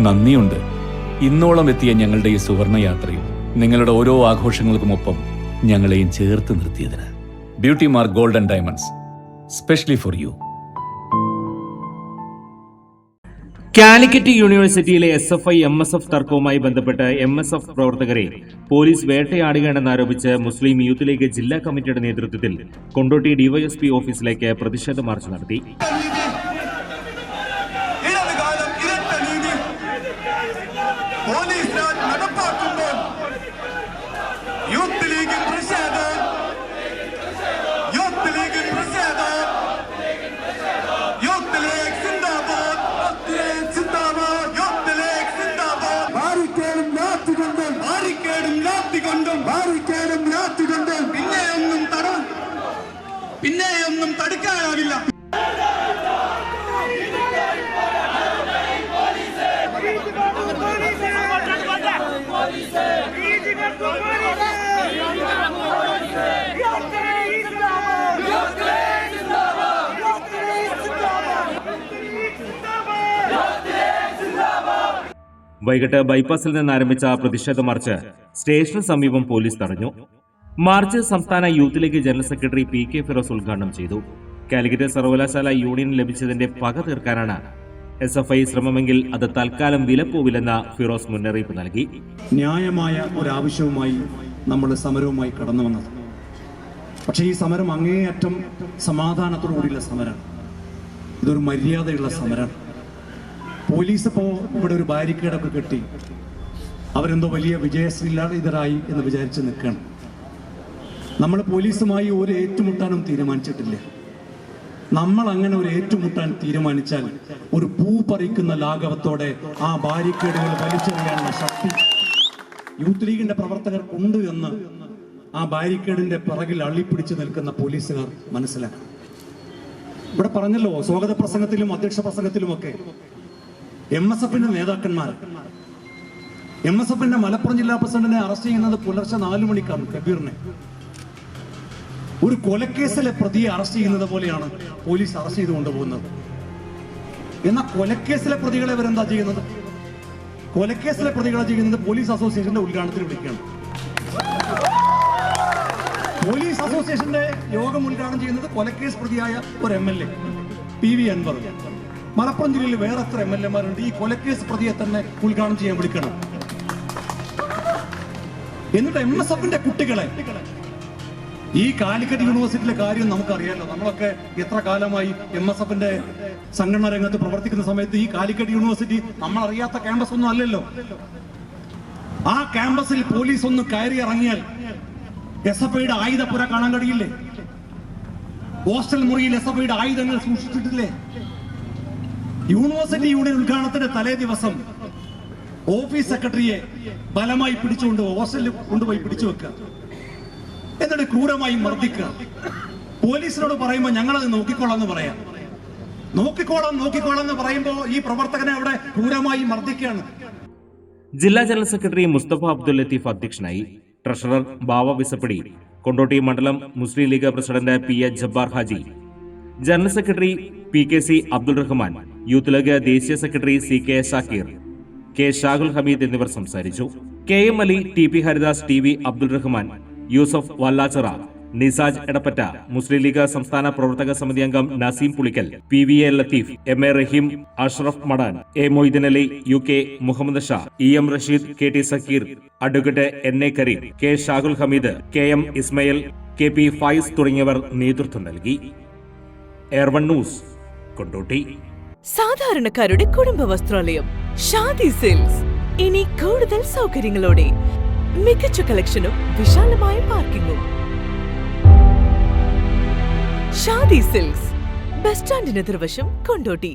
നന്ദിയുണ്ട്. ഇന്നോളം എത്തിയ ഞങ്ങളുടെ ഈ സുവർണയാത്രയിൽ നിങ്ങളുടെ ഓരോ ആഘോഷങ്ങൾക്കുമൊപ്പം ഞങ്ങളെയും ചേർത്ത് നിർത്തിയതിന്. Beauty mark gold and diamonds, specially for you. Calicut യൂണിവേഴ്സിറ്റിയിലെ SFI MSF തർക്കവുമായി ബന്ധപ്പെട്ട് MSF പ്രവർത്തകരെ പോലീസ് വേട്ടയാടുകയാണെന്നാരോപിച്ച് മുസ്ലിം യൂത്ത് ലീഗ് ജില്ലാ കമ്മിറ്റിയുടെ നേതൃത്വത്തിൽ കൊണ്ടോട്ടി DYSP ഓഫീസിലേക്ക് പ്രതിഷേധ മാർച്ച് നടത്തി. പിന്നെയൊന്നും തടുക്കാനാവില്ല. വൈകിട്ട് ബൈപ്പാസിൽ നിന്ന് ആരംഭിച്ച പ്രതിഷേധ മാർച്ച് സ്റ്റേഷന് സമീപം പോലീസ് തടഞ്ഞു. മാർച്ച് സംസ്ഥാന youth league general secretary PK Firoz ഉദ്ഘാടനം ചെയ്തു. കാലിക്കറ്റ് സർവകലാശാല യൂണിയൻ ലഭിച്ചതിന്റെ പക തീർക്കാനാണ് SFI ശ്രമമെങ്കിൽ അത് തൽക്കാലം വിലപ്പോവില്ലെന്ന ഫിറോസ് മുന്നറിയിപ്പ് നൽകി. ന്യായമായ ഒരാവശ്യവുമായി നമ്മൾ സമരവുമായി കടന്നു വന്നത്. പക്ഷേ ഈ സമരം അങ്ങേയറ്റം സമാധാനത്തോടുകൂടിയുള്ള സമരമാണ്. ഇതൊരു മര്യാദയുള്ള സമരമാണ്. പോലീസ് ഇപ്പോൾ ഇവിടെ ഒരു ബാരിക്കേഡൊക്കെ കെട്ടി അവരെന്തോ വലിയ വിജയശ്രീലാളിതരായി എന്ന് വിചാരിച്ച് നിൽക്കണം. നമ്മൾ പോലീസുമായി ഒരു ഏറ്റുമുട്ടാനും തീരുമാനിച്ചിട്ടില്ല. നമ്മൾ അങ്ങനെ ഒരു ഏറ്റുമുട്ടാൻ തീരുമാനിച്ചാൽ ഒരു പൂ പറിക്കുന്ന ലാഘവത്തോടെ ആ ബാരിക്കേഡുകൾ വലിച്ചെറിയാനുള്ള ശക്തി യൂത്ത് ലീഗിന്റെ പ്രവർത്തകർക്കുണ്ട് എന്ന് ആ ബാരിക്കേഡിന്റെ പിറകിൽ അള്ളിപ്പിടിച്ചു നിൽക്കുന്ന പോലീസുകാർ മനസ്സിലാക്കണം. ഇവിടെ പറഞ്ഞല്ലോ, സ്വാഗത പ്രസംഗത്തിലും അധ്യക്ഷ പ്രസംഗത്തിലുമൊക്കെ MSFന്റെ നേതാക്കന്മാർ, MSFന്റെ മലപ്പുറം ജില്ലാ പ്രസിഡന്റിനെ അറസ്റ്റ് ചെയ്യുന്നത് പുലർച്ചെ 4 മണിക്കാണ്. കബീറിനെ ഒരു കൊലക്കേസിലെ പ്രതിയെ അറസ്റ്റ് ചെയ്യുന്നത് പോലെയാണ് പോലീസ് അറസ്റ്റ് ചെയ്ത് കൊണ്ടുപോകുന്നത്. എന്നാൽ കൊലക്കേസിലെ പ്രതികളെ ഇവരെന്താ ചെയ്യുന്നത്? കൊലക്കേസിലെ പ്രതികളെ ചെയ്യുന്നത് പോലീസ് അസോസിയേഷന്റെ ഉദ്ഘാടനത്തിൽ വിളിക്കുകയാണ്. പോലീസ് അസോസിയേഷന്റെ യോഗം ഉദ്ഘാടനം ചെയ്യുന്നത് കൊലക്കേസ് പ്രതിയായ ഒരു MLA PV അൻവർ. മലപ്പുറം ജില്ലയിൽ വേറെ എത്ര MLA മാരുണ്ട്? ഈ കൊലക്കേസ് പ്രതിയെ തന്നെ ഉദ്ഘാടനം ചെയ്യാൻ വിളിക്കണം. എന്നിട്ട് MSFന്റെ കുട്ടികളെ, ഈ കാലിക്കറ്റ് യൂണിവേഴ്സിറ്റിയിലെ കാര്യം നമുക്കറിയാലോ. നമ്മളൊക്കെ എത്ര കാലമായി MSFന്റെ സംഘടനാ രംഗത്ത് പ്രവർത്തിക്കുന്ന സമയത്ത് ഈ കാലിക്കറ്റ് യൂണിവേഴ്സിറ്റി നമ്മൾ അറിയാത്ത ക്യാമ്പസ് ഒന്നും അല്ലല്ലോ. ആ ക്യാമ്പസിൽ പോലീസ് ഒന്ന് കയറി ഇറങ്ങിയാൽ SFIയുടെ ആയുധപ്പുര കാണാൻ കഴിയില്ലേ? ഹോസ്റ്റൽ മുറിയിൽ SFIയുടെ ആയുധങ്ങൾ സൂക്ഷിച്ചിട്ടില്ലേ? യൂണിവേഴ്സിറ്റി യൂണിയൻ ഉദ്ഘാടനത്തിന്റെ തലേ ദിവസം ഓഫീസ് സെക്രട്ടറിയെ ബലമായി പിടിച്ചുകൊണ്ട് ഹോസ്റ്റലിൽ കൊണ്ടുപോയി പിടിച്ചു വെക്കുക, എന്നിട്ട് ക്രൂരമായി മർദ്ദിക്കുക. പോലീസിനോട് പറയുമ്പോൾ ഞങ്ങളത് നോക്കിക്കോളാം എന്ന് പറയാം. നോക്കിക്കോളാം എന്ന് പറയുമ്പോൾ ഈ പ്രവർത്തകനെ അവിടെ ക്രൂരമായി മർദ്ദിക്കുകയാണ്. ജില്ലാ ജനറൽ സെക്രട്ടറി മുസ്തഫ അബ്ദുൽ ലത്തീഫ് അധ്യക്ഷനായി. ട്രഷറർ ബാവ വിസപ്പടി, കൊണ്ടോട്ടി മണ്ഡലം Muslim League president PA Jabbar Haji, general secretary PKC Abdul Rahman, Youth League ദേശീയ secretary CK Shakir, K Shahul Hameed എന്നിവർ സംസാരിച്ചു. KM Ali, TP Haridas, TV Abdul Rahman, Yusuf Vallachira, Nisaj Edappatta, Muslim League സംസ്ഥാന പ്രവർത്തക സമിതി അംഗം Naseem Pulikkal, PVA Latheef, MA Raheem, Ashraf Madan, A Moideen Ali, UK Muhammad Sha, EM Rasheed, KT Zakir, advocate NA Karim, K Shahul Hameed, KM Ismail, KP Faiz തുടങ്ങിയവർ നേതൃത്വം നൽകി. എയർ1 ന്യൂസ്, കൊണ്ടോട്ടി. സാധാരണക്കാരുടെ കുടുംബ വസ്ത്രാലയം ഷാദി സിൽക്സ് ഇനി കൂടുതൽ സൗകര്യങ്ങളോടെ മികച്ച കളക്ഷനും വിശാലമായ പാർക്കിംഗും. ഷാദി സിൽക്സ്, ബസ് സ്റ്റാൻഡിന് എതിർവശം, കൊണ്ടോട്ടി.